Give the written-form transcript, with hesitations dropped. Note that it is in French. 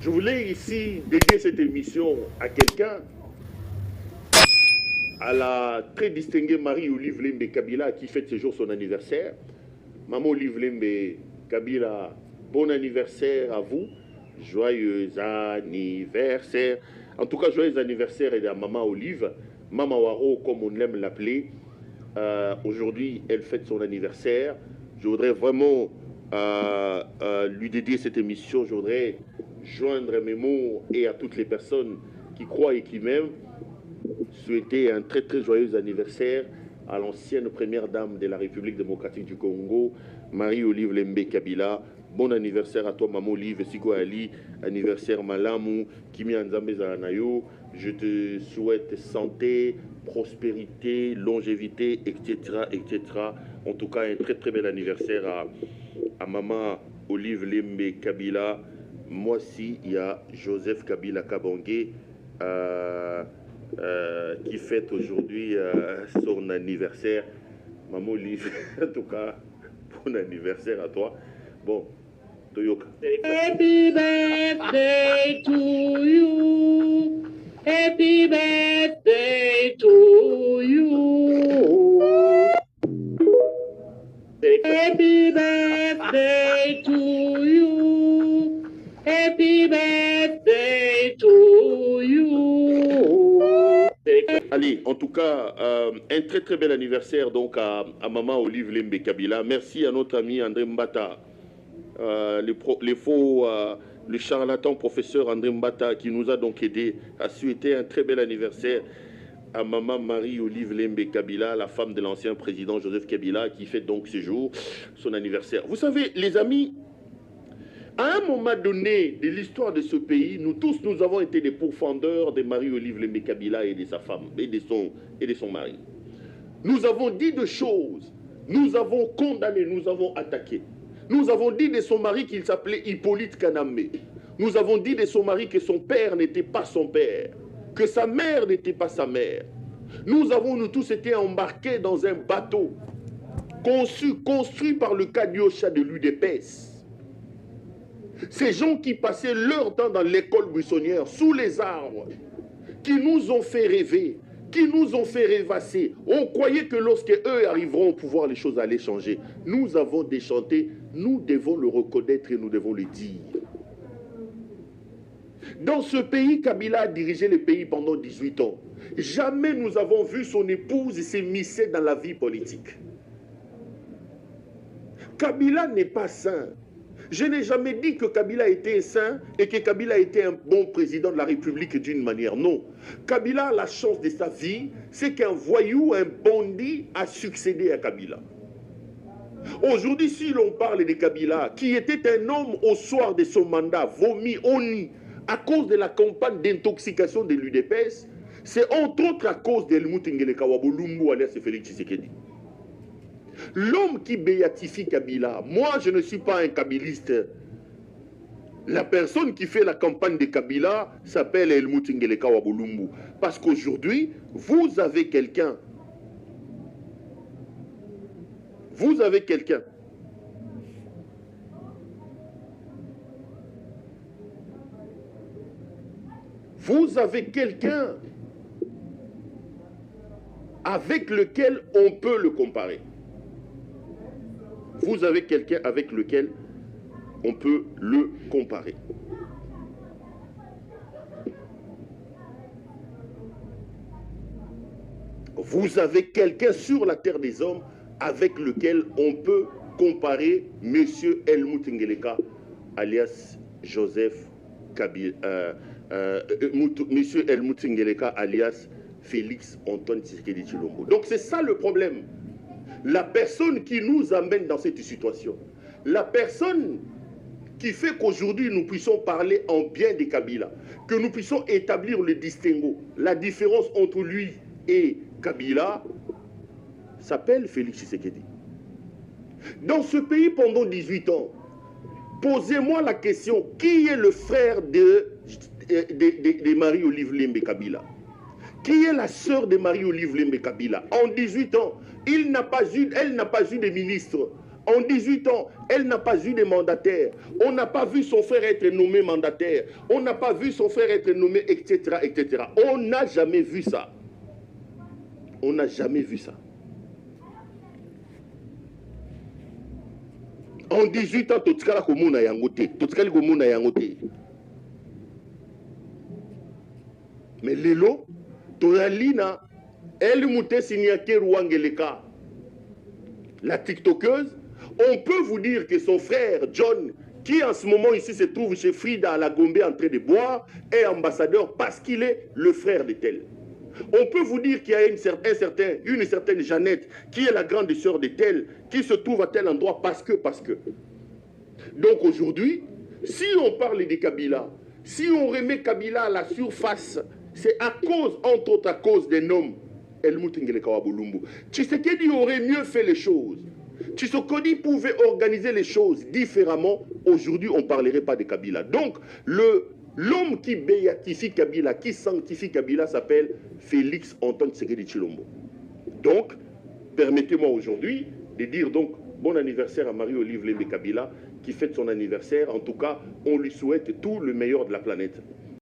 Je voulais ici dédier cette émission à quelqu'un, à la très distinguée Marie-Olive Lembe Kabila qui fête ce jour son anniversaire. Maman Olive Lembe Kabila, bon anniversaire à vous. Joyeux anniversaire. En tout cas, joyeux anniversaire à Maman Olive, Maman Waro comme on aime l'appeler. Aujourd'hui, elle fête son anniversaire. Je voudrais vraiment lui dédier cette émission. Je voudrais joindre mes mots et à toutes les personnes qui croient et qui m'aiment, souhaiter un très très joyeux anniversaire à l'ancienne première dame de la République démocratique du Congo, Marie-Olive Lembe Kabila. Bon anniversaire à toi, Maman Olive, Sigo Ali, anniversaire Malamu, Kimi Anzambe Zanayo. Je te souhaite santé, prospérité, longévité, etc., etc. En tout cas, un très très bel anniversaire à Maman Olive Lembe Kabila. Moi aussi, il y a Joseph Kabila Kabangé qui fête aujourd'hui son anniversaire. Maman Olive, en tout cas, bon anniversaire à toi. Bon, Toyoka. Happy birthday to you. Happy birthday to you. Happy birthday to you. Happy birthday to you. Allez, en tout cas, un très très bel anniversaire donc à Maman Olive Lembe Kabila. Merci à notre ami André Mbata, le charlatan professeur André Mbata qui nous a donc aidé à souhaiter un très bel anniversaire à Maman Marie-Olive Lembe Kabila, la femme de l'ancien président Joseph Kabila qui fête donc ce jour son anniversaire. Vous savez, les amis, à un moment donné de l'histoire de ce pays, nous tous, nous avons été des pourfendeurs de Marie-Olive Lembe Kabila et de sa femme et de son mari. Nous avons dit de choses, nous avons condamné, nous avons attaqué. Nous avons dit de son mari qu'il s'appelait Hippolyte Kanambe. Nous avons dit de son mari que son père n'était pas son père, que sa mère n'était pas sa mère. Nous avons, nous tous, été embarqués dans un bateau construit par le Kanyosha de l'UDPS. Ces gens qui passaient leur temps dans l'école buissonnière, sous les arbres, qui nous ont fait rêver, qui nous ont fait rêvasser. On croyait que lorsque eux arriveront au pouvoir, les choses allaient changer. Nous avons déchanté, nous devons le reconnaître et nous devons le dire. Dans ce pays, Kabila a dirigé le pays pendant 18 ans. Jamais nous avons vu son épouse s'immiscer dans la vie politique. Kabila n'est pas saint. Je n'ai jamais dit que Kabila était saint et que Kabila était un bon président de la République d'une manière. Non. Kabila a la chance de sa vie, c'est qu'un voyou, un bandit a succédé à Kabila. Aujourd'hui, si l'on parle de Kabila, qui était un homme au soir de son mandat, vomi, honni, à cause de la campagne d'intoxication de l'UDPS, c'est entre autres à cause d'Helmut Ngeleka Wabolumbu alias Félix Tshisekedi. L'homme qui béatifie Kabila, moi je ne suis pas un kabiliste. La personne qui fait la campagne de Kabila s'appelle Helmut Ngeleka Wabolumbu. Parce qu'aujourd'hui, vous avez quelqu'un. Vous avez quelqu'un. Vous avez quelqu'un avec lequel on peut le comparer. Vous avez quelqu'un avec lequel on peut le comparer. Vous avez quelqu'un sur la terre des hommes avec lequel on peut comparer M. Helmut Ngeleka, alias Joseph Kabila, M. Helmut Ngeleka, alias Félix Antoine Tshisekedi Tshilombo. Donc c'est ça le problème. La personne qui nous amène dans cette situation, la personne qui fait qu'aujourd'hui nous puissions parler en bien de Kabila, que nous puissions établir le distinguo, la différence entre lui et Kabila, s'appelle Félix Tshisekedi. Dans ce pays pendant 18 ans, posez-moi la question, qui est le frère de Marie-Olive Lembe Kabila? Qui est la sœur de Marie-Olive Lembe Kabila? En 18 ans, elle n'a pas eu de ministre. En 18 ans, elle n'a pas eu de mandataire. On n'a pas vu son frère être nommé mandataire. On n'a pas vu son frère être nommé, etc., etc. On n'a jamais vu ça. On n'a jamais vu ça. En 18 ans, Totskala Komuna Yangote. Totskali Komuna Yangote. Mais Lelo, Tonalina, elle mouté signaké Rouangeleka. La TikTokeuse, on peut vous dire que son frère John, qui en ce moment ici se trouve chez Frida à la Gombe en train de boire, est ambassadeur parce qu'il est le frère de tel. On peut vous dire qu'il y a une certaine Jeannette qui est la grande sœur de tel, qui se trouve à tel endroit parce que. Donc aujourd'hui, si on parle de Kabila, si on remet Kabila à la surface, c'est à cause, entre autres à cause des noms. Tshisekedi aurait mieux fait les choses. Tshisekedi pouvait organiser les choses différemment. Aujourd'hui, on ne parlerait pas de Kabila. Donc, l'homme qui béatifie Kabila, qui sanctifie Kabila, s'appelle Félix Antoine Tshisekedi Tshilombo. Donc, permettez-moi aujourd'hui de dire donc bon anniversaire à Marie-Olive Lembe Kabila qui fête son anniversaire. En tout cas, on lui souhaite tout le meilleur de la planète.